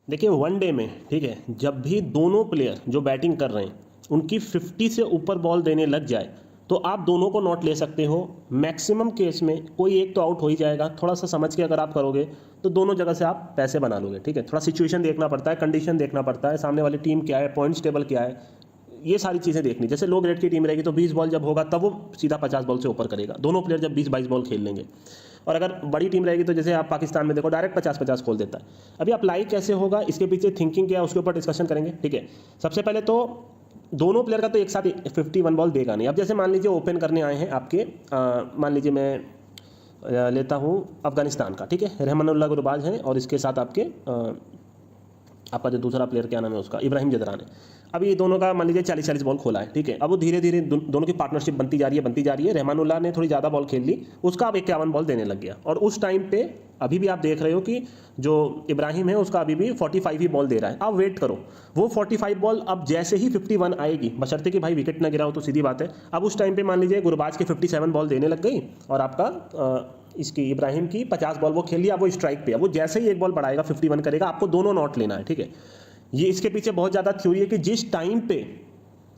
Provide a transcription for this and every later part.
देखिए वनडे में, ठीक है, जब भी दोनों प्लेयर जो बैटिंग कर रहे हैं उनकी 50 से ऊपर बॉल देने लग जाए तो आप दोनों को नॉट ले सकते हो। मैक्सिमम केस में कोई एक तो आउट हो ही जाएगा। थोड़ा सा समझ के अगर आप करोगे तो दोनों जगह से आप पैसे बना लोगे। ठीक है, थोड़ा सिचुएशन देखना पड़ता है, कंडीशन देखना पड़ता है, सामने वाली टीम क्या है, पॉइंट्स टेबल क्या है, ये सारी चीज़ें देखनी। जैसे लो ग्रेड की टीम रहेगी तो 20 बॉल जब होगा तब वो सीधा 50 बॉल से ऊपर करेगा, दोनों प्लेयर जब 20-22 बॉल खेल लेंगे। और अगर बड़ी टीम रहेगी तो जैसे आप पाकिस्तान में देखो डायरेक्ट 50-50 खोल देता है। अभी अप्लाई कैसे होगा, इसके पीछे थिंकिंग क्या है, उसके ऊपर डिस्कशन करेंगे। ठीक है, सबसे पहले तो दोनों प्लेयर का तो एक साथ 51 बॉल देगा नहीं। अब जैसे मान लीजिए ओपन करने आए हैं आपके, मान लीजिए मैं लेता हूँ अफगानिस्तान का, ठीक है, रहमानुल्लाह गुरबाज हैं और इसके साथ आपके आपका जो दूसरा प्लेयर क्या नाम है उसका, इब्राहिम जदरान है। अब ये दोनों का मान लीजिए 40-40 बॉल खोला है। ठीक है, अब वो धीरे धीरे दोनों की पार्टनरशिप बनती जा रही है। रहमानुल्लाह ने थोड़ी ज़्यादा बॉल खेल ली, उसका अब 51 बॉल देने लग गया। और उस टाइम पे अभी भी आप देख रहे हो कि जो इब्राहिम है उसका अभी भी 45 ही बॉल दे रहा है। अब वेट करो, वो 45 बॉल अब जैसे ही 51 आएगी, बशर्ते कि भाई विकेट ना गिरा हो तो सीधी बात है, अब उस टाइम पे मान लीजिए गुरबाज के 57 बॉल देने लग गई और आपका इसकी इब्राहिम की 50 बॉल वो खेल लिया। अब वो स्ट्राइक पे है, वो जैसे ही एक बॉल बढ़ाएगा 51 करेगा, आपको दोनों नॉट लेना है। ठीक है, ये इसके पीछे बहुत ज़्यादा थ्योरी है कि जिस टाइम पे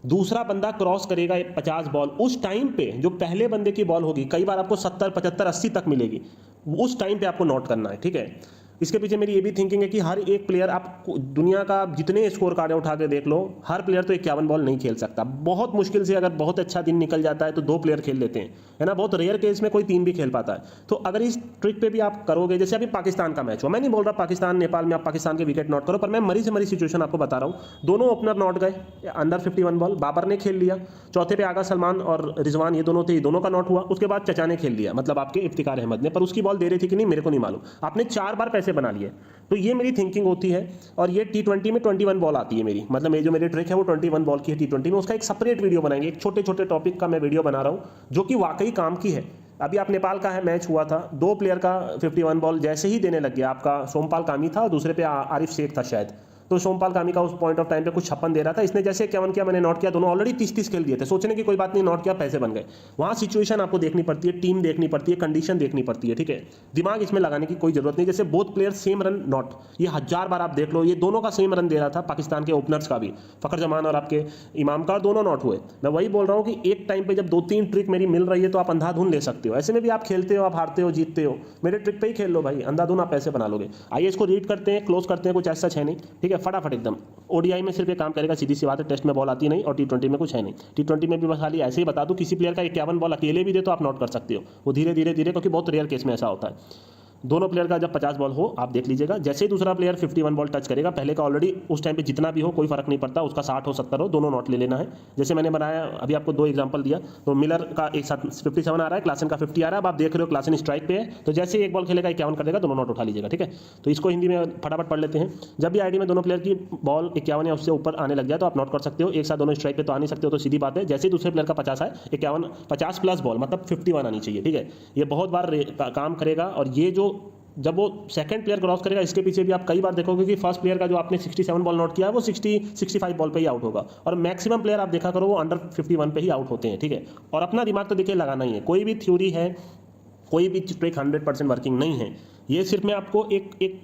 दूसरा बंदा क्रॉस करेगा 50 बॉल, उस टाइम पे जो पहले बंदे की बॉल होगी, कई बार आपको 70, 75, 80 तक मिलेगी, उस टाइम पे आपको नोट करना है। ठीक है, इसके पीछे मेरी ये भी थिंकिंग है कि हर एक प्लेयर, आप दुनिया का जितने स्कोर कार्ड उठा के देख लो, हर प्लेयर तो 51 बॉल नहीं खेल सकता। बहुत मुश्किल से अगर बहुत अच्छा दिन निकल जाता है तो 2 प्लेयर खेल लेते हैं, है ना। बहुत रेयर केस में कोई 3 भी खेल पाता है। तो अगर इस ट्रिक पे भी आप करोगे, जैसे अभी पाकिस्तान का मैच हो, मैं नहीं बोल रहा पाकिस्तान नेपाल में आप पाकिस्तान के विकेट नॉट करो, पर मैं मरी से मरी सिचुएशन आपको बता रहा हूँ। दोनों ओपनर नॉट गए, अंडर 51 बॉल बाबर ने खेल लिया, चौथे पे आगा सलमान और रिजवान, ये दोनों थे, दोनों का नॉट हुआ। उसके बाद चचा ने खेल लिया, मतलब आपके इफ्तिकार अहमद ने, पर उसकी बॉल दे रही थी कि नहीं मेरे को नहीं मालूम, आपने 4 बार पैसे बना लिए। तो ये मेरी थिंकिंग होती है। और ये T20 में 21 बॉल आती है मेरी, मतलब ये जो मेरी ट्रिक है वो 21 बॉल की है T20 में। उसका एक सेपरेट वीडियो बनाएंगे, एक छोटे छोटे टॉपिक का मैं वीडियो बना रहा हूँ जो कि वाकई काम की है। अभी आप नेपाल का है मैच हुआ था, 2 प्लेयर का 51 बॉल जैसे ही देने लग गया, आपका सोमपाल कामी था और दूसरे पे आरिफ शेख था शायद। तो सोमपाल कामी का उस पॉइंट ऑफ टाइम पे कुछ 56 दे रहा था, इसने जैसे 51 किया, मैंने नोट किया, दोनों ऑलरेडी 30-30 खेल दिए थे, सोचने की कोई बात नहीं, नोट किया, पैसे बन गए। वहाँ सिचुएशन आपको देखनी पड़ती है, टीम देखनी पड़ती है, कंडीशन देखनी पड़ती है। ठीक है, दिमाग इसमें लगाने की कोई जरूरत नहीं। जैसे both player same run not, ये 1000 बार आप देख लो, ये दोनों का सेम रन दे रहा था, पाकिस्तान के ओपनर्स का भी, फखर जमान और आपके इमाम का, दोनों नॉट हुए। मैं वही बोल रहा हूँ कि एक टाइम पे जब 2-3 ट्रिक मेरी मिल रही है तो आप अंधाधुन ले सकते हो। ऐसे में भी आप खेलते हो, आप हारते हो, जीतते हो, मेरे ट्रिक पे ही खेल लो भाई, अंधाधुन आप पैसे बना लोगे। आइए इसको रीड करते हैं, क्लोज करते हैं, कुछ ऐसा है नहीं। ठीक है, फटाफट एकदम। ओडीआई में सिर्फ ये काम करेगा, सीधी सी बात है, टेस्ट में बॉल आती नहीं, और T20 में कुछ है नहीं। T20 में भी बस खाली ऐसे ही बता दूं, किसी प्लेयर का 51 बॉल अकेले भी दे तो आप नोट कर सकते हो, वो धीरे धीरे धीरे, क्योंकि बहुत रेयर केस में ऐसा होता है। दोनों प्लेयर का जब 50 बॉल हो, आप देख लीजिएगा, जैसे ही दूसरा प्लेयर 51 बॉल टच करेगा, पहले का ऑलरेडी उस टाइम पे जितना भी हो कोई फर्क नहीं पड़ता, उसका 60 हो 70 हो, दोनों नॉट ले लेना है। जैसे मैंने बनाया, अभी आपको 2 एग्जांपल दिया, तो मिलर का एक साथ 57 आ रहा है, क्लासन का 50 आ रहा है। अब आप देख रहे हो क्लासन स्ट्राइक पे है, तो जैसे ही एक बॉल खेलेगा 51 कर देगा, दोनों नॉट उठा लीजिएगा। ठीक है, तो इसको हिंदी में फटाफट पढ़ लेते हैं। जब भी आईडी में दोनों प्लेयर की बॉल 51 या उससे ऊपर आने लग जाए तो आप नोट कर सकते हो। एक साथ दोनों स्ट्राइक पे तो आ नहीं सकते हो, तो सीधी बात है, जैसे ही दूसरे प्लेयर का 50 आए, 51 50 प्लस बॉल मतलब 51 आनी चाहिए। ठीक है, ये बहुत बार काम करेगा। और ये जो जब वो सेकंड प्लेयर क्रॉस करेगा, इसके पीछे भी आप कई बार देखोगे कि फर्स्ट प्लेयर का जो आपने 67 बॉल नोट किया है वो 60-65 बॉल पे ही आउट होगा। और मैक्सिमम प्लेयर आप देखा करो वो अंडर 51 पे ही आउट होते हैं। ठीक है, और अपना दिमाग तो देखिए लगाना ही है। कोई भी थ्योरी है, कोई भी ट्रिक 100% वर्किंग नहीं है। ये सिर्फ मैं आपको एक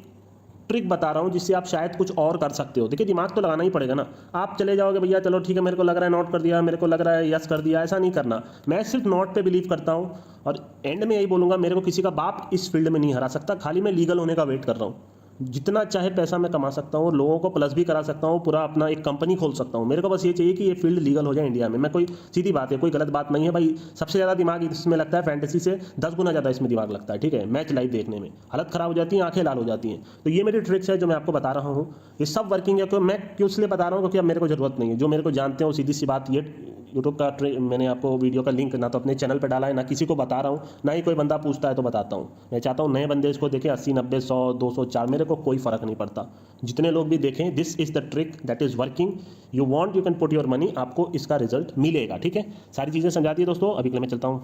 ट्रिक बता रहा हूँ जिससे आप शायद कुछ और कर सकते हो। देखिए, दिमाग तो लगाना ही पड़ेगा ना। आप चले जाओगे भैया चलो ठीक है, मेरे को लग रहा है नोट कर दिया, मेरे को लग रहा है यस कर दिया, ऐसा नहीं करना। मैं सिर्फ नोट पे बिलीव करता हूँ और एंड में यही बोलूँगा, मेरे को किसी का बाप इस फील्ड में नहीं हरा सकता, खाली मैं लीगल होने का वेट कर रहा हूँ। जितना चाहे पैसा मैं कमा सकता हूँ, लोगों को प्लस भी करा सकता हूँ, पूरा अपना एक कंपनी खोल सकता हूँ। मेरे को बस ये चाहिए कि ये फील्ड लीगल हो जाए इंडिया में। मैं कोई सीधी बात है, कोई गलत बात नहीं है भाई। सबसे ज़्यादा दिमाग इसमें लगता है फैंटेसी से 10 गुना ज़्यादा इसमें दिमाग लगता है। ठीक है, मैच लाइव देखने में हालत ख़राब हो जाती है, आंखें लाल हो जाती हैं। तो ये मेरी ट्रिक्स है जो मैं आपको बता रहा हूँ, ये सब वर्किंग है। मैं क्यों इसलिए बता रहा हूँ क्योंकि अब मेरे को ज़रूरत नहीं है। जो मेरे को जानते हो, सीधी सी बात, ये यूट्यूब का मैंने आपको वीडियो का लिंक ना तो अपने चैनल पर डाला है, ना किसी को बता रहा हूँ, ना ही कोई बंदा पूछता है तो बताता हूँ। मैं चाहता हूँ नए बंदे इसको देखें, 80, 90, 100, 200, 4, मेरे को कोई फ़र्क नहीं पड़ता। जितने लोग भी देखें, this is the trick that is working. You want, you can put your money, आपको इसका रिजल्ट मिलेगा। ठीक है, सारी चीज़ें समझा दी दोस्तों, अभी के लिए मैं चलता हूँ।